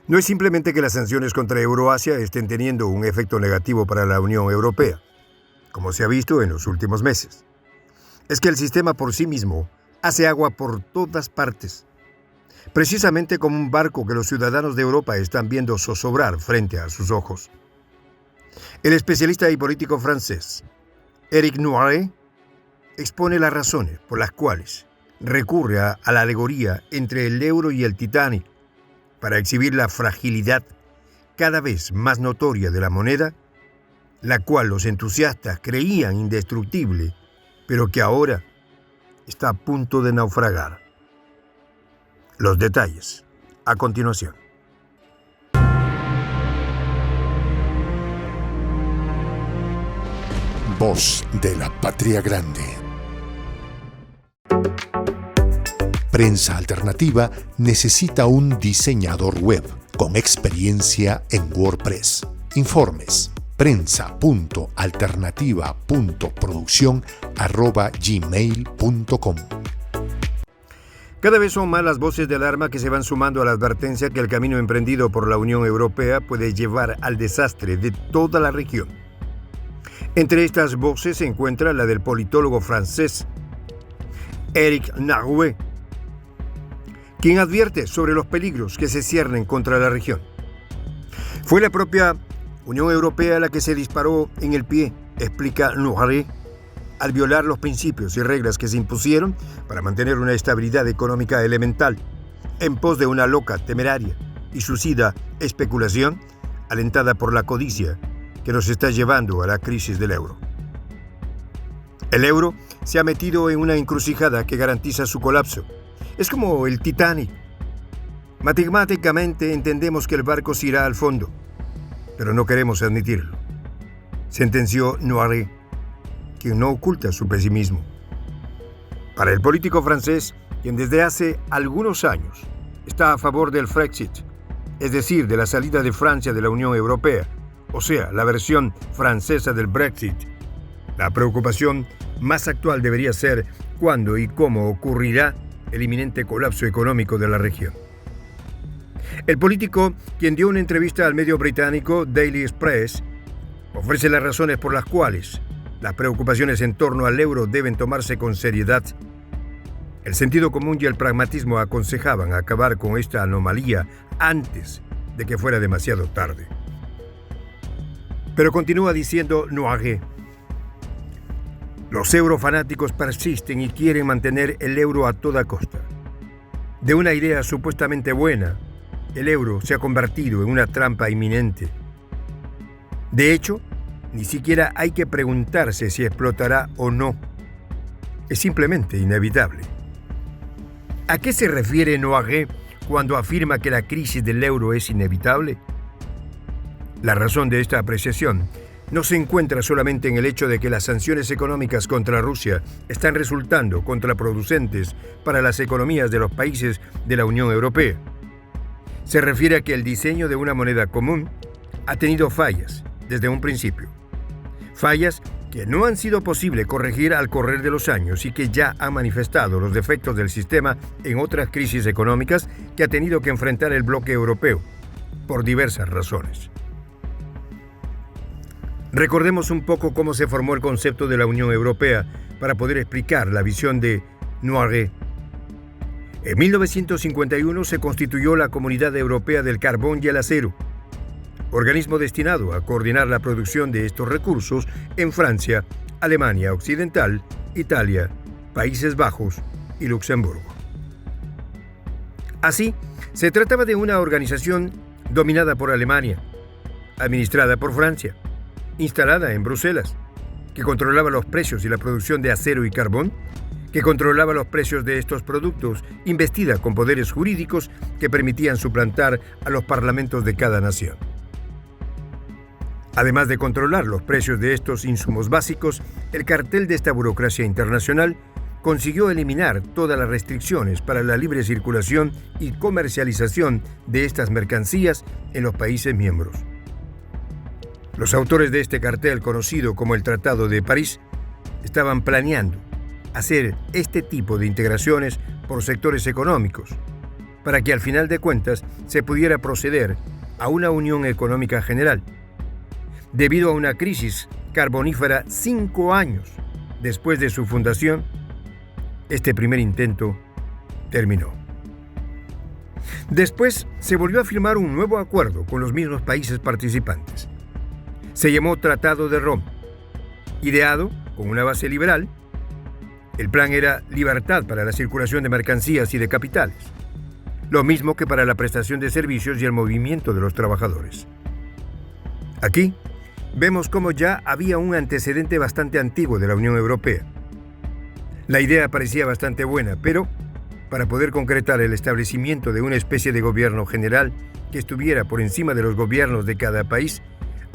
No es simplemente que las sanciones contra Euroasia estén teniendo un efecto negativo para la Unión Europea, como se ha visto en los últimos meses. Es que el sistema por sí mismo hace agua por todas partes, precisamente como un barco que los ciudadanos de Europa están viendo zozobrar frente a sus ojos. El especialista y político francés Éric Noiré expone las razones por las cuales recurre a la alegoría entre el euro y el Titanic para exhibir la fragilidad cada vez más notoria de la moneda, la cual los entusiastas creían indestructible, pero que ahora está a punto de naufragar. Los detalles a continuación. Voz de la Patria Grande. Prensa Alternativa necesita un diseñador web con experiencia en WordPress. Informes: prensa.alternativa.produccion@gmail.com. Cada vez son más las voces de alarma que se van sumando a la advertencia que el camino emprendido por la Unión Europea puede llevar al desastre de toda la región. Entre estas voces se encuentra la del politólogo francés Éric Noiré, quien advierte sobre los peligros que se ciernen contra la región. Fue la propia Unión Europea la que se disparó en el pie, explica Noiré, al violar los principios y reglas que se impusieron para mantener una estabilidad económica elemental, en pos de una loca, temeraria y suicida especulación alentada por la codicia que nos está llevando a la crisis del euro. El euro se ha metido en una encrucijada que garantiza su colapso. Es como el Titanic. Matemáticamente entendemos que el barco se irá al fondo, pero no queremos admitirlo, sentenció Noiré, quien no oculta su pesimismo. Para el político francés, quien desde hace algunos años está a favor del Frexit, es decir, de la salida de Francia de la Unión Europea, o sea, la versión francesa del Brexit, la preocupación más actual debería ser cuándo y cómo ocurrirá el inminente colapso económico de la región. El político, quien dio una entrevista al medio británico Daily Express, ofrece las razones por las cuales las preocupaciones en torno al euro deben tomarse con seriedad. El sentido común y el pragmatismo aconsejaban acabar con esta anomalía antes de que fuera demasiado tarde. Pero continúa diciendo Noiré: los eurofanáticos persisten y quieren mantener el euro a toda costa. De una idea supuestamente buena, el euro se ha convertido en una trampa inminente. De hecho, ni siquiera hay que preguntarse si explotará o no. Es simplemente inevitable. ¿A qué se refiere Noiré cuando afirma que la crisis del euro es inevitable? La razón de esta apreciación no se encuentra solamente en el hecho de que las sanciones económicas contra Rusia están resultando contraproducentes para las economías de los países de la Unión Europea. Se refiere a que el diseño de una moneda común ha tenido fallas desde un principio. Fallas que no han sido posible corregir al correr de los años y que ya han manifestado los defectos del sistema en otras crisis económicas que ha tenido que enfrentar el bloque europeo, por diversas razones. Recordemos un poco cómo se formó el concepto de la Unión Europea para poder explicar la visión de Noiré. En 1951 se constituyó la Comunidad Europea del Carbón y el Acero, organismo destinado a coordinar la producción de estos recursos en Francia, Alemania Occidental, Italia, Países Bajos y Luxemburgo. Así, se trataba de una organización dominada por Alemania, administrada por Francia, instalada en Bruselas, que controlaba los precios y la producción de acero y carbón, que controlaba los precios de estos productos, investida con poderes jurídicos que permitían suplantar a los parlamentos de cada nación. Además de controlar los precios de estos insumos básicos, el cartel de esta burocracia internacional consiguió eliminar todas las restricciones para la libre circulación y comercialización de estas mercancías en los países miembros. Los autores de este cartel, conocido como el Tratado de París, estaban planeando hacer este tipo de integraciones por sectores económicos para que al final de cuentas se pudiera proceder a una unión económica general. Debido a una crisis carbonífera 5 años después de su fundación, este primer intento terminó. Después se volvió a firmar un nuevo acuerdo con los mismos países participantes. Se llamó Tratado de Roma. Ideado con una base liberal, el plan era libertad para la circulación de mercancías y de capitales, lo mismo que para la prestación de servicios y el movimiento de los trabajadores. Aquí vemos cómo ya había un antecedente bastante antiguo de la Unión Europea. La idea parecía bastante buena, pero para poder concretar el establecimiento de una especie de gobierno general que estuviera por encima de los gobiernos de cada país,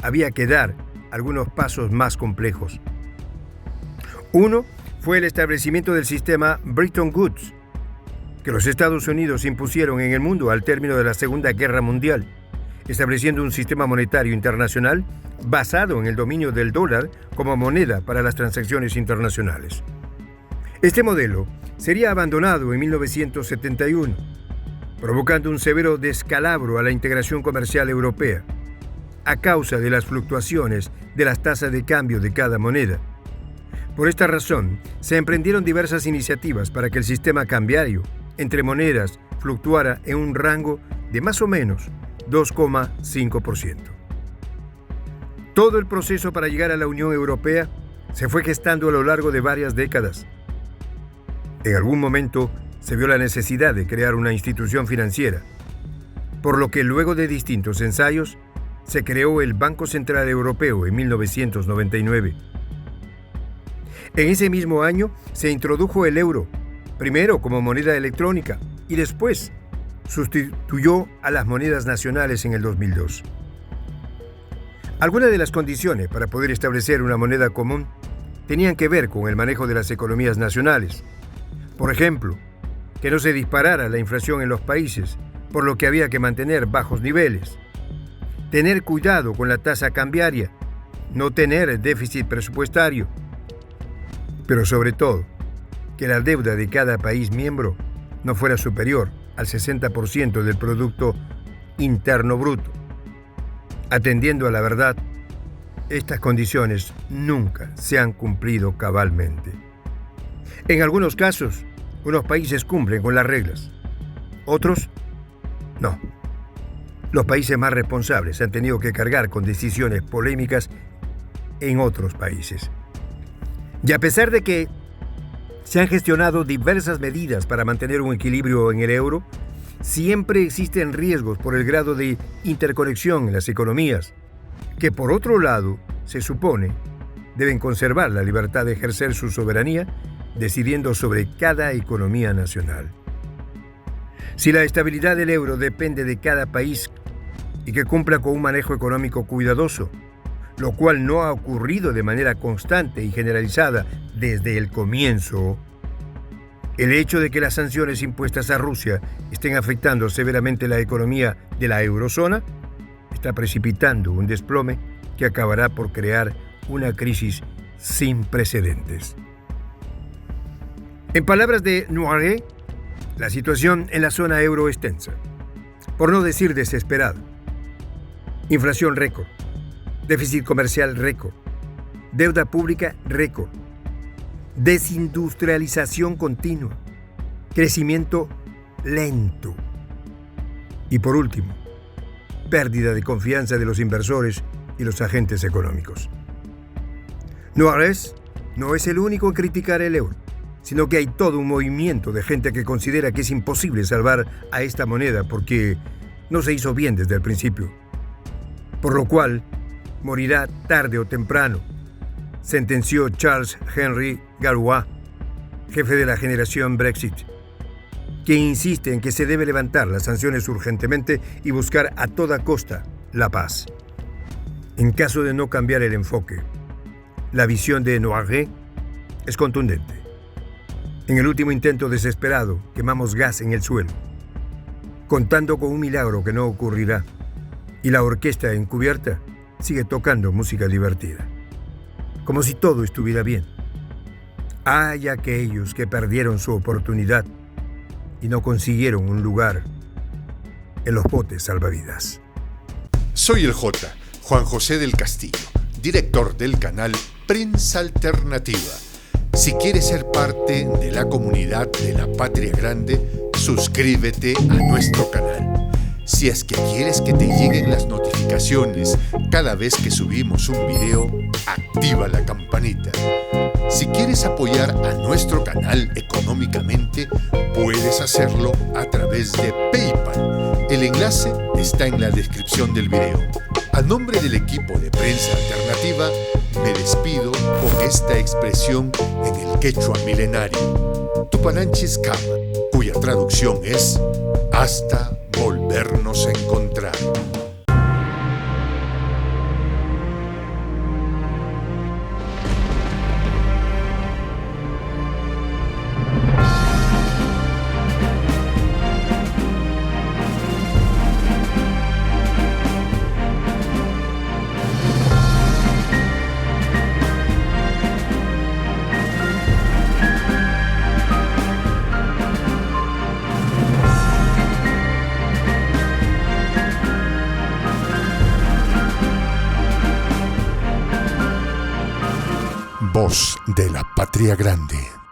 había que dar algunos pasos más complejos. Uno fue el establecimiento del sistema Bretton Woods, que los Estados Unidos impusieron en el mundo al término de la Segunda Guerra Mundial, estableciendo un sistema monetario internacional basado en el dominio del dólar como moneda para las transacciones internacionales. Este modelo sería abandonado en 1971, provocando un severo descalabro a la integración comercial europea, a causa de las fluctuaciones de las tasas de cambio de cada moneda. Por esta razón, se emprendieron diversas iniciativas para que el sistema cambiario entre monedas fluctuara en un rango de más o menos 2,5%. Todo el proceso para llegar a la Unión Europea se fue gestando a lo largo de varias décadas. En algún momento se vio la necesidad de crear una institución financiera, por lo que luego de distintos ensayos se creó el Banco Central Europeo en 1999. En ese mismo año se introdujo el euro, primero como moneda electrónica y después sustituyó a las monedas nacionales en el 2002. Algunas de las condiciones para poder establecer una moneda común tenían que ver con el manejo de las economías nacionales. Por ejemplo, que no se disparara la inflación en los países, por lo que había que mantener bajos niveles. Tener cuidado con la tasa cambiaria, no tener déficit presupuestario. Pero sobre todo, que la deuda de cada país miembro no fuera superior al 60% del Producto Interno Bruto. Atendiendo a la verdad, estas condiciones nunca se han cumplido cabalmente. En algunos casos, unos países cumplen con las reglas, otros no. Los países más responsables han tenido que cargar con decisiones polémicas en otros países. Y a pesar de que se han gestionado diversas medidas para mantener un equilibrio en el euro, siempre existen riesgos por el grado de interconexión en las economías, que por otro lado, se supone, deben conservar la libertad de ejercer su soberanía, decidiendo sobre cada economía nacional. Si la estabilidad del euro depende de cada país y que cumpla con un manejo económico cuidadoso, lo cual no ha ocurrido de manera constante y generalizada desde el comienzo, el hecho de que las sanciones impuestas a Rusia estén afectando severamente la economía de la eurozona está precipitando un desplome que acabará por crear una crisis sin precedentes. En palabras de Noiré, la situación en la zona euro es tensa, por no decir desesperada. Inflación récord, déficit comercial récord, deuda pública récord, desindustrialización continua, crecimiento lento y, por último, pérdida de confianza de los inversores y los agentes económicos. Noiré no es el único en criticar el euro, sino que hay todo un movimiento de gente que considera que es imposible salvar a esta moneda porque no se hizo bien desde el principio, por lo cual morirá tarde o temprano, sentenció Charles Henry Gallois, jefe de la generación Brexit, quien insiste en que se debe levantar las sanciones urgentemente y buscar a toda costa la paz. En caso de no cambiar el enfoque, la visión de Noiré es contundente. En el último intento desesperado, quemamos gas en el suelo, contando con un milagro que no ocurrirá, y la orquesta encubierta sigue tocando música divertida, como si todo estuviera bien. Hay aquellos que perdieron su oportunidad y no consiguieron un lugar en los botes salvavidas. Soy el J, Juan José del Castillo, director del canal Prensa Alternativa. Si quieres ser parte de la comunidad de la Patria Grande, suscríbete a nuestro canal. Si es que quieres que te lleguen las notificaciones cada vez que subimos un video, activa la campanita. Si quieres apoyar a nuestro canal económicamente, puedes hacerlo a través de PayPal. El enlace está en la descripción del video. A nombre del equipo de Prensa Alternativa, me despido con esta expresión en el quechua milenario, Tupananchis Kama, cuya traducción es hasta volvernos a encontrar. Voz de la Patria Grande.